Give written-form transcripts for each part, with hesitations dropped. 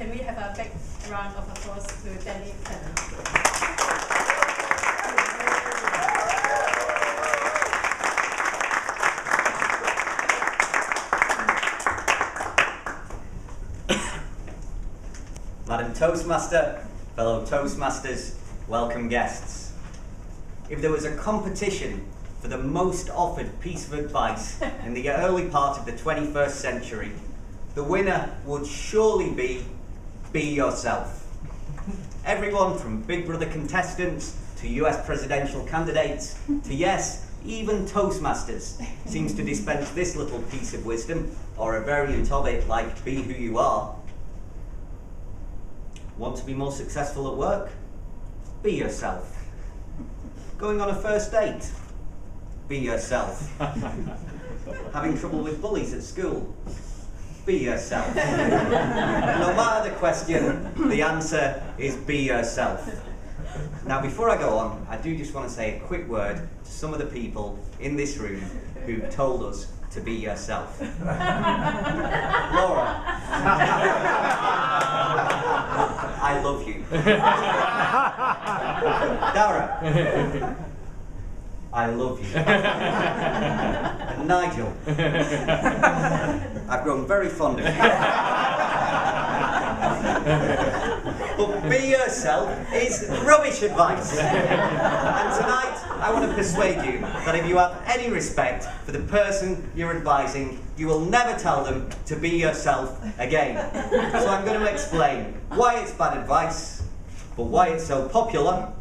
can we have a big round of applause to Danny Cannon? Madam Toastmaster, fellow Toastmasters, welcome guests. If there was a competition for the most offered piece of advice in the early part of the 21st century, the winner would surely be yourself. Everyone from Big Brother contestants to US presidential candidates to, yes, even Toastmasters seems to dispense this little piece of wisdom, or a variant of it like be who you are. Want to be more successful at work? Be yourself. Going on a first date? Be yourself. Having trouble with bullies at school? Be yourself. No matter the question, the answer is be yourself. Now, before I go on, I do just want to say a quick word to some of the people in this room who told us to be yourself. Laura. I love you. Dara. I love you. And Nigel. I've grown very fond of you. But be yourself is rubbish advice. And tonight, I want to persuade you that if you have any respect for the person you're advising, you will never tell them to be yourself again. So I'm going to explain why it's bad advice, but why it's so popular,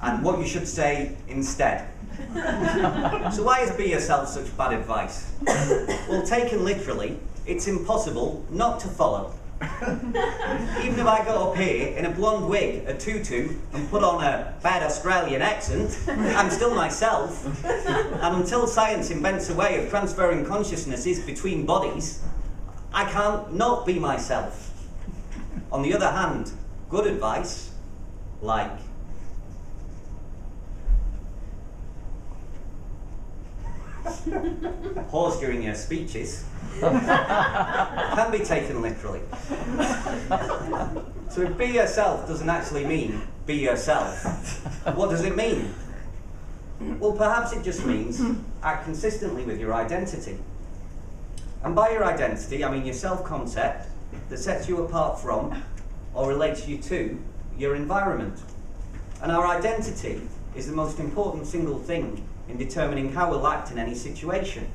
and what you should say instead. So why is be yourself such bad advice? Well, taken literally, it's impossible not to follow. Even if I go up here in a blonde wig, a tutu, and put on a bad Australian accent, I'm still myself. And until science invents a way of transferring consciousnesses between bodies, I can't not be myself. On the other hand, good advice, like pause during your speeches, can be taken literally. So if be yourself doesn't actually mean be yourself, what does it mean? Well, perhaps it just means act consistently with your identity. And by your identity, I mean your self-concept that sets you apart from or relates you to your environment. And our identity is the most important single thing in determining how we'll act in any situation.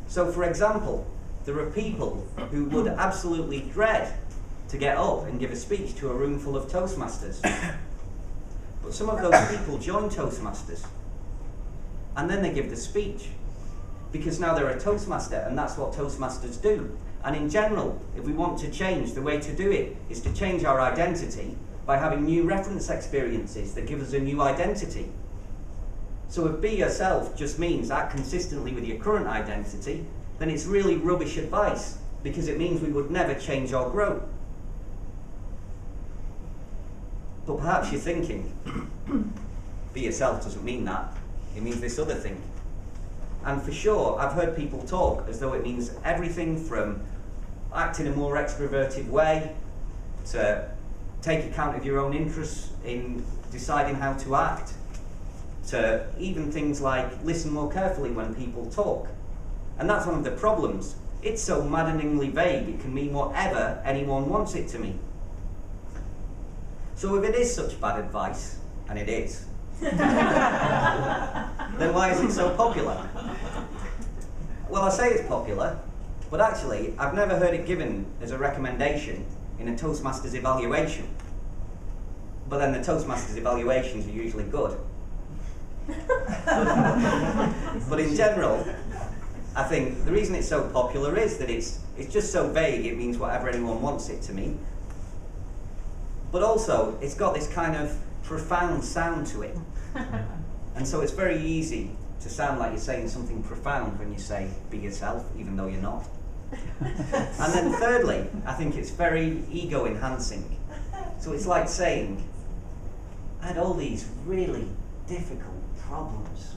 So, for example, there are people who would absolutely dread to get up and give a speech to a room full of Toastmasters. But some of those people join Toastmasters, and then they give the speech, because now they're a Toastmaster, and that's what Toastmasters do. And in general, if we want to change, the way to do it is to change our identity by having new reference experiences that give us a new identity. So if be yourself just means act consistently with your current identity, then it's really rubbish advice, because it means we would never change or grow. But perhaps you're thinking, be yourself doesn't mean that, it means this other thing. And for sure, I've heard people talk as though it means everything from act in a more extroverted way, to take account of your own interests in deciding how to act, to even things like listen more carefully when people talk. And that's one of the problems. It's so maddeningly vague, it can mean whatever anyone wants it to mean. So if it is such bad advice, and it is, then why is it so popular? Well, I say it's popular, but actually I've never heard it given as a recommendation in a Toastmasters evaluation. But then the Toastmasters evaluations are usually good. But in general, I think the reason it's so popular is that it's just so vague, it means whatever anyone wants it to mean. But also, it's got this kind of profound sound to it. And so it's very easy to sound like you're saying something profound when you say be yourself, even though you're not. And then thirdly, I think it's very ego enhancing. So it's like saying, I had all these really difficult problems,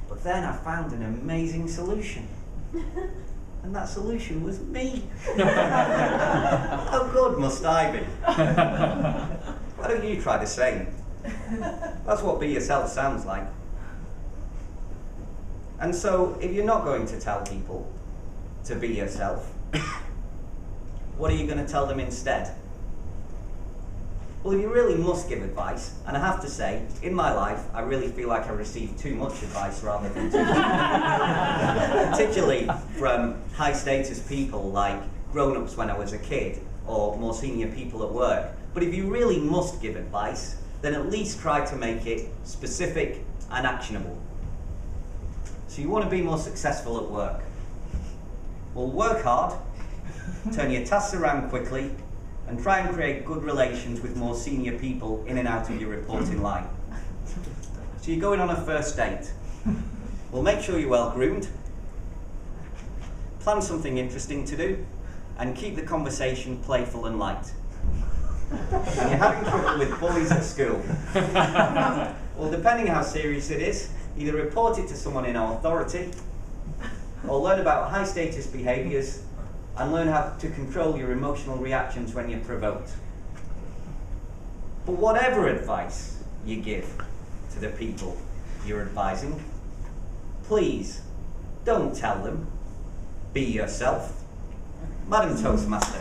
but then I found an amazing solution. And that solution was me. How good must I be? Why don't you try the same? That's what be yourself sounds like. And so, if you're not going to tell people to be yourself, what are you going to tell them instead? Well, if you really must give advice, and I have to say, in my life, I really feel like I receive too much advice rather than too much. Particularly from high-status people like grown-ups when I was a kid, or more senior people at work. But if you really must give advice, then at least try to make it specific and actionable. So you want to be more successful at work. Well, work hard, turn your tasks around quickly, and try and create good relations with more senior people in and out of your reporting line. So you're going on a first date. Well, make sure you're well groomed, plan something interesting to do, and keep the conversation playful and light. And you're having trouble with boys at school. Well, depending how serious it is, either report it to someone in authority, or learn about high status behaviours and learn how to control your emotional reactions when you're provoked. But whatever advice you give to the people you're advising, please don't tell them, be yourself. Madam Toastmaster.